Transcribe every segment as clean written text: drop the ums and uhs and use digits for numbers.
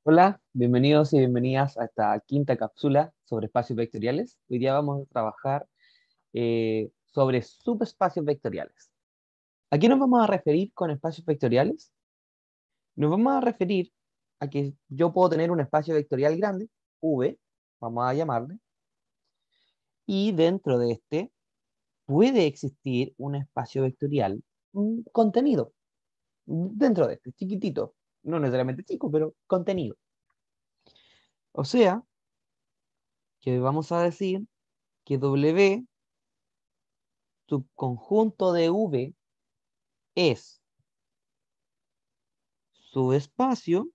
Hola, bienvenidos y bienvenidas a esta quinta cápsula sobre espacios vectoriales. Hoy día vamos a trabajar sobre subespacios vectoriales. ¿A qué nos vamos a referir con espacios vectoriales? Nos vamos a referir a que yo puedo tener un espacio vectorial grande, V, vamos a llamarle, y dentro de este puede existir un espacio vectorial, un contenido, dentro de este, chiquitito, no necesariamente chico, pero contenido. O sea, que vamos a decir que W subconjunto de V es subespacio,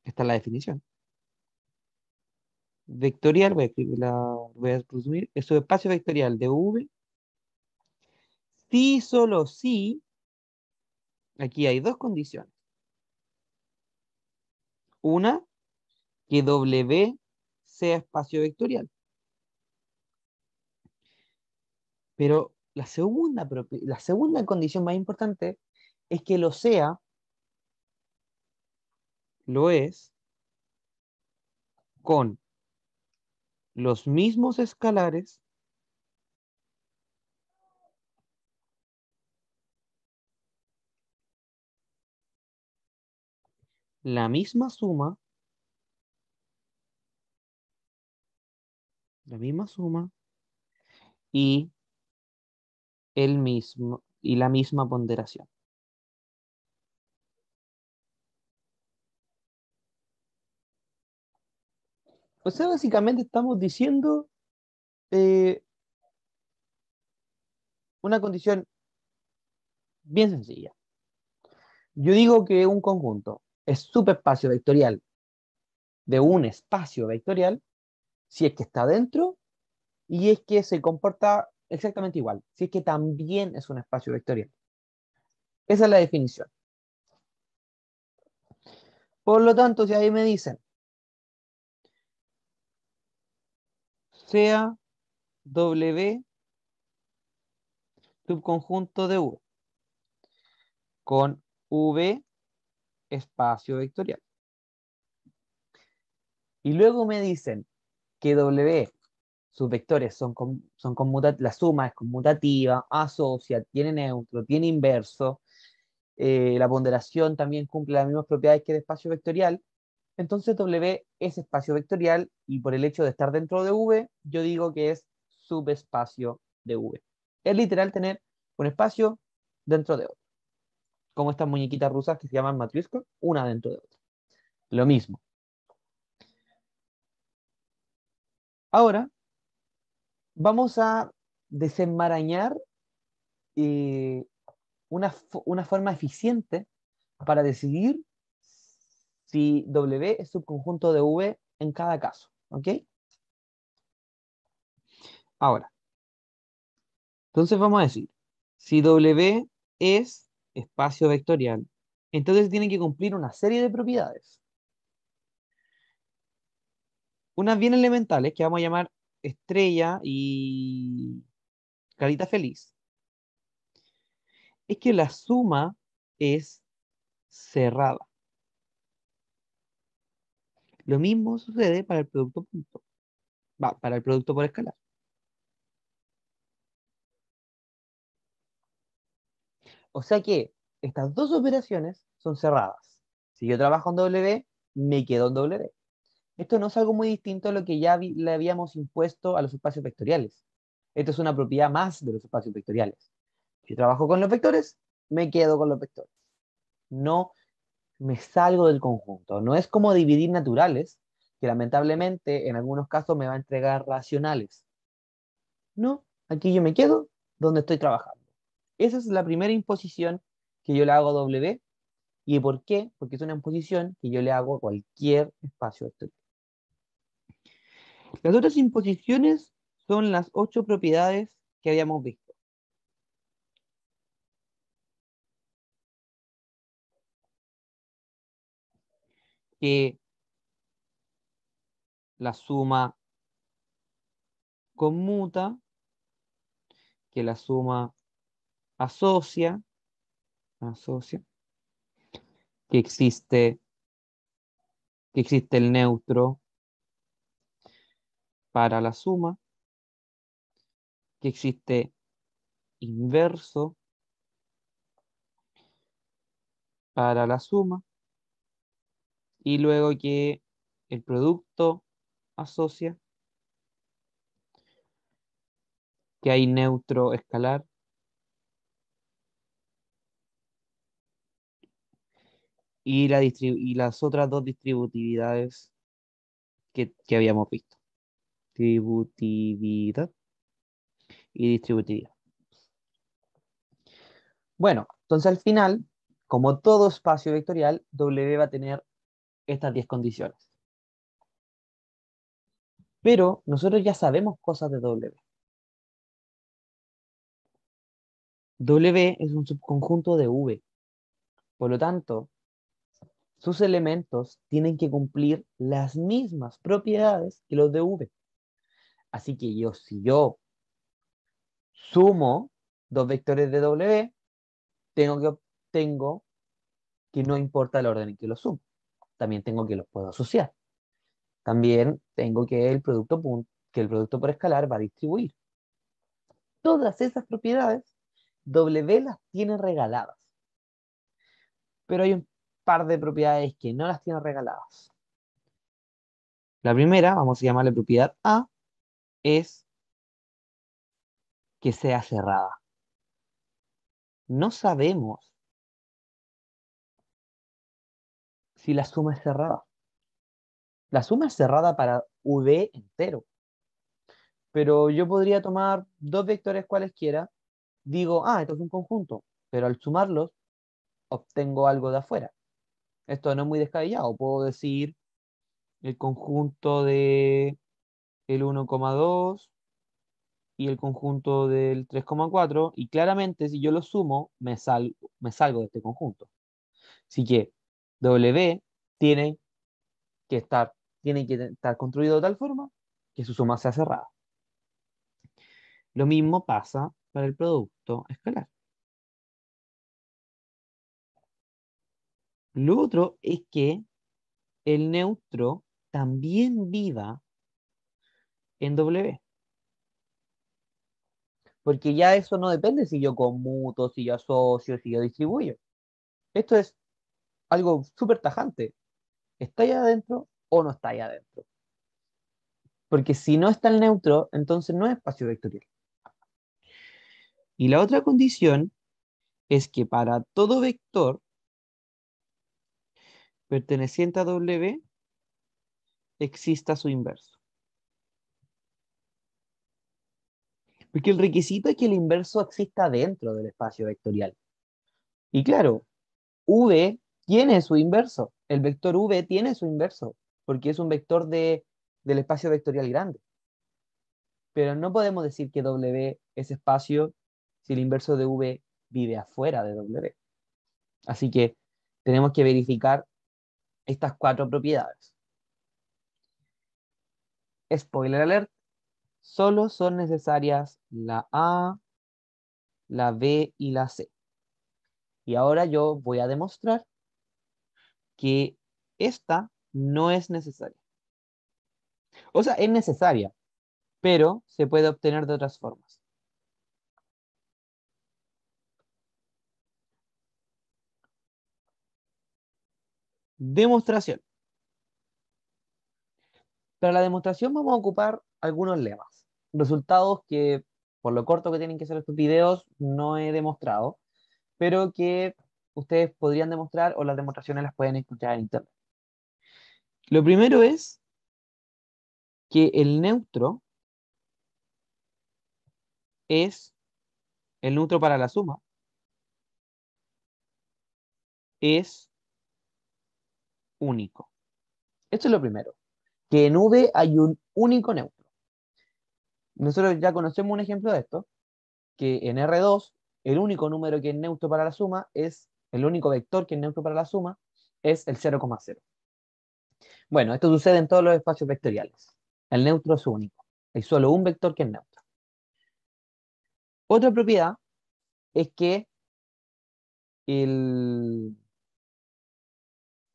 esta es la definición, vectorial, voy a presumir, es subespacio vectorial de V, si solo si, aquí hay dos condiciones. Una, que W sea espacio vectorial. Pero la segunda condición más importante es que lo sea, lo es, con los mismos escalares, la misma suma, la misma suma y y la misma ponderación. O sea, básicamente estamos diciendo eh, una condición bien sencilla. Yo digo que un conjunto es subespacio vectorial de un espacio vectorial si es que está dentro y es que se comporta exactamente igual, si es que también es un espacio vectorial. Esa es la definición. Por lo tanto, si ahí me dicen, sea W subconjunto de V con V espacio vectorial. Y luego me dicen que W, sus vectores son conmutativos, la suma es conmutativa, asocia, tiene neutro, tiene inverso, la ponderación también cumple las mismas propiedades que el espacio vectorial. Entonces W es espacio vectorial y por el hecho de estar dentro de V, yo digo que es subespacio de V. Es literal tener un espacio dentro de otro. Como estas muñequitas rusas que se llaman matriuscas, una dentro de otra. Lo mismo. Ahora vamos a desenmarañar eh, una forma eficiente para decidir si W es subconjunto de V en cada caso. ¿Ok? Ahora, entonces vamos a decir, si W es espacio vectorial, entonces tiene que cumplir una serie de propiedades. Unas bien elementales que vamos a llamar estrella y carita feliz, es que la suma es cerrada. Lo mismo sucede para el producto punto. Va, para el producto por escalar. O sea que estas dos operaciones son cerradas. Si yo trabajo en W, me quedo en W. Esto no es algo muy distinto a lo que ya le habíamos impuesto a los espacios vectoriales. Esto es una propiedad más de los espacios vectoriales. Si yo trabajo con los vectores, me quedo con los vectores. No me salgo del conjunto. No es como dividir naturales, que lamentablemente en algunos casos me va a entregar racionales. No, aquí yo me quedo donde estoy trabajando. Esa es la primera imposición que yo le hago a W. ¿Y por qué? Porque es una imposición que yo le hago a cualquier espacio vectorial. Las otras imposiciones son las 8 propiedades que habíamos visto. Que la suma conmuta, que la suma asocia, asocia, que existe que existe el neutro para la suma, que existe inverso para la suma, y luego que el producto asocia, que hay neutro escalar, y, y las otras dos distributividades que habíamos visto. Distributividad y distributividad. Bueno, entonces al final, como todo espacio vectorial, W va a tener estas 10 condiciones. Pero nosotros ya sabemos cosas de W. W es un subconjunto de V. Por lo tanto, sus elementos tienen que cumplir las mismas propiedades que los de V. Así que si yo sumo dos vectores de W, tengo que no importa el orden en que los sumo. También tengo que los puedo asociar. También tengo que que el producto por escalar va a distribuir. Todas esas propiedades W las tiene regaladas. Pero hay un par de propiedades que no las tiene regaladas. La primera, vamos a llamarle propiedad A, es que sea cerrada. No sabemos si la suma es cerrada. La suma es cerrada para V entero. Pero yo podría tomar dos vectores cualesquiera, digo, esto es un conjunto, pero al sumarlos obtengo algo de afuera. Esto no es muy descabellado. Puedo decir el conjunto de el 1,2 y el conjunto del 3,4 y claramente si yo lo sumo me salgo de este conjunto. Así que W tiene tiene que estar construido de tal forma que su suma sea cerrada. Lo mismo pasa para el producto escalar. Lo otro es que el neutro también viva en W. Porque ya eso no depende si yo conmuto, si yo asocio, si yo distribuyo. Esto es algo súper tajante. ¿Está ahí adentro o no está ahí adentro? Porque si no está el neutro, entonces no es espacio vectorial. Y la otra condición es que para todo vector perteneciente a W exista su inverso. Porque el requisito es que el inverso exista dentro del espacio vectorial. Y claro, V tiene su inverso. El vector V tiene su inverso, porque es un vector del espacio vectorial grande. Pero no podemos decir que W es espacio si el inverso de V vive afuera de W. Así que tenemos que verificar estas cuatro propiedades. Spoiler alert, solo son necesarias la A, la B y la C. Y ahora yo voy a demostrar que esta no es necesaria. O sea, es necesaria, pero se puede obtener de otras formas. Demostración. Para la demostración vamos a ocupar algunos lemas. Resultados que, por lo corto que tienen que ser estos videos, no he demostrado, pero que ustedes podrían demostrar o las demostraciones las pueden encontrar en internet. Lo primero es que el neutro es, el neutro para la suma, es único. Esto es lo primero, que en V hay un único neutro. Nosotros ya conocemos un ejemplo de esto, que en R2 el único número que es neutro para la suma es, el único vector que es neutro para la suma es el 0,0. Bueno, esto sucede en todos los espacios vectoriales. El neutro es único. Hay solo un vector que es neutro. Otra propiedad es que el,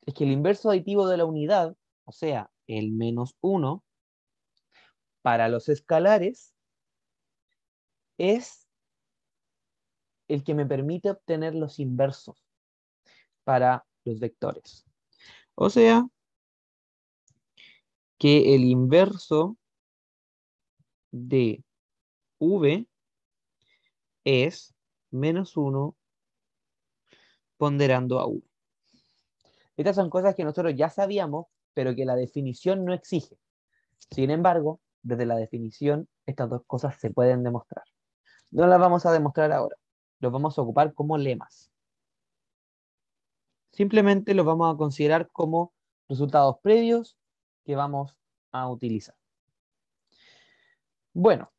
es que el inverso aditivo de la unidad o sea, el menos 1, para los escalares es el que me permite obtener los inversos para los vectores. O sea, que el inverso de v es menos 1 ponderando a v. Estas son cosas que nosotros ya sabíamos, pero que la definición no exige. Sin embargo, desde la definición, estas dos cosas se pueden demostrar. No las vamos a demostrar ahora. Los vamos a ocupar como lemas. Simplemente los vamos a considerar como resultados previos que vamos a utilizar. Bueno,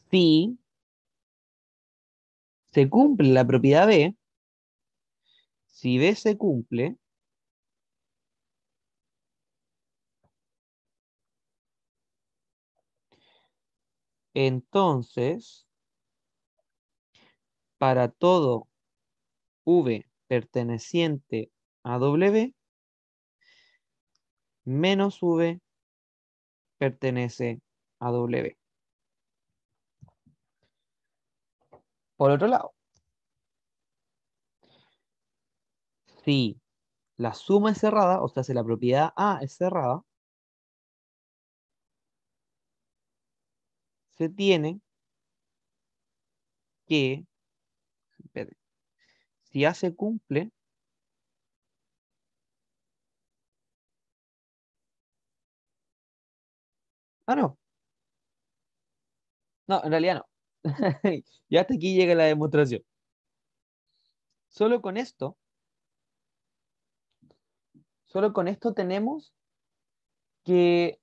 si se cumple la propiedad B, si B se cumple, entonces, para todo V perteneciente a W, menos V pertenece a W. Por otro lado, si la suma es cerrada, o sea, si la propiedad A es cerrada, se tiene que, espere, si A se cumple, no, no, en realidad no. Ya hasta aquí llega la demostración. Solo con esto, solo con esto tenemos que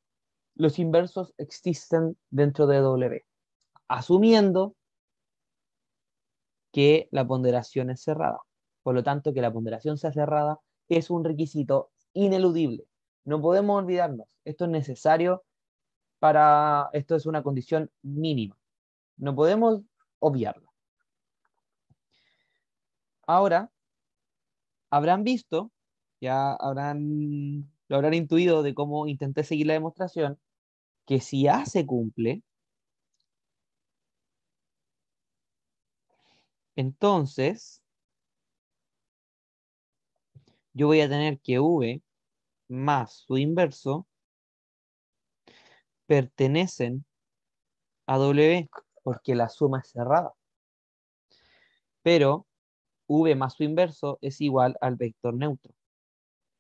los inversos existen dentro de W, asumiendo que la ponderación es cerrada. Por lo tanto, que la ponderación sea cerrada es un requisito ineludible. No podemos olvidarnos. Esto es necesario esto es una condición mínima. No podemos obviarlo. Ahora, habrán visto, lo habrán intuido de cómo intenté seguir la demostración, que si A se cumple, entonces yo voy a tener que V más su inverso pertenecen a W, porque la suma es cerrada. Pero V más su inverso es igual al vector neutro.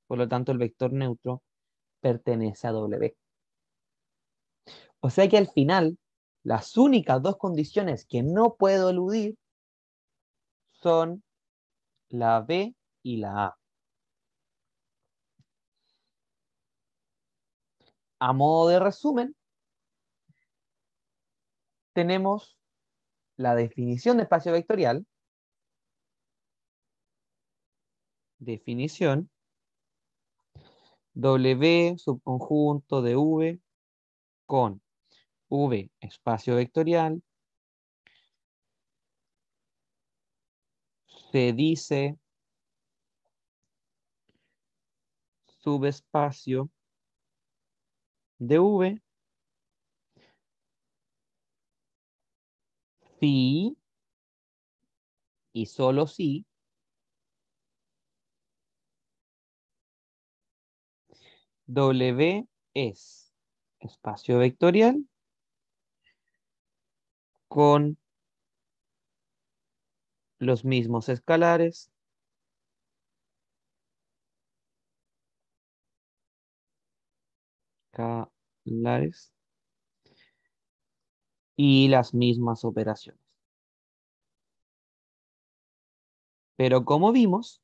Por lo tanto, el vector neutro pertenece a W. O sea que al final, las únicas dos condiciones que no puedo eludir son la B y la A. A modo de resumen, tenemos la definición de espacio vectorial, definición, W subconjunto de V con V espacio vectorial, se dice subespacio de V si y solo si W es espacio vectorial con los mismos escalares y las mismas operaciones. Pero como vimos,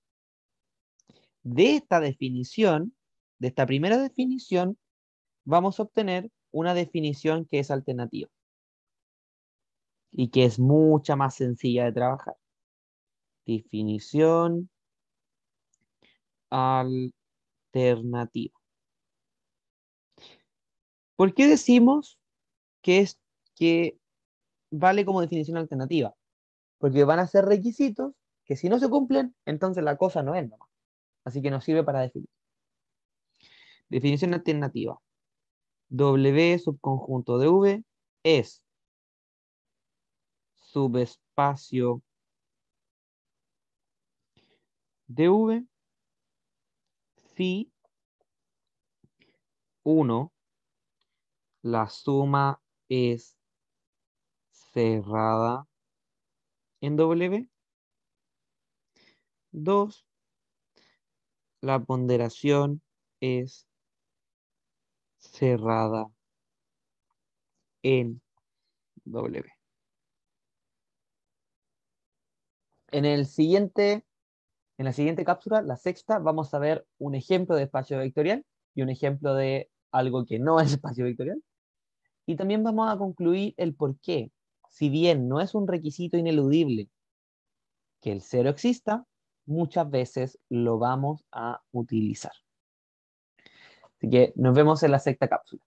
de esta definición, de esta primera definición, vamos a obtener una definición que es alternativa y que es mucha más sencilla de trabajar. Definición alternativa. ¿Por qué decimos que vale como definición alternativa? Porque van a ser requisitos que si no se cumplen, entonces la cosa no es nomás. así que nos sirve para definir. Definición alternativa. W subconjunto de V es subespacio de V si 1, la suma es cerrada en W. 2, la ponderación es cerrada en W. En la siguiente cápsula, la sexta, vamos a ver un ejemplo de espacio vectorial y un ejemplo de algo que no es espacio vectorial. Y también vamos a concluir el por qué, si bien no es un requisito ineludible que el cero exista, muchas veces lo vamos a utilizar. Así que nos vemos en la sexta cápsula.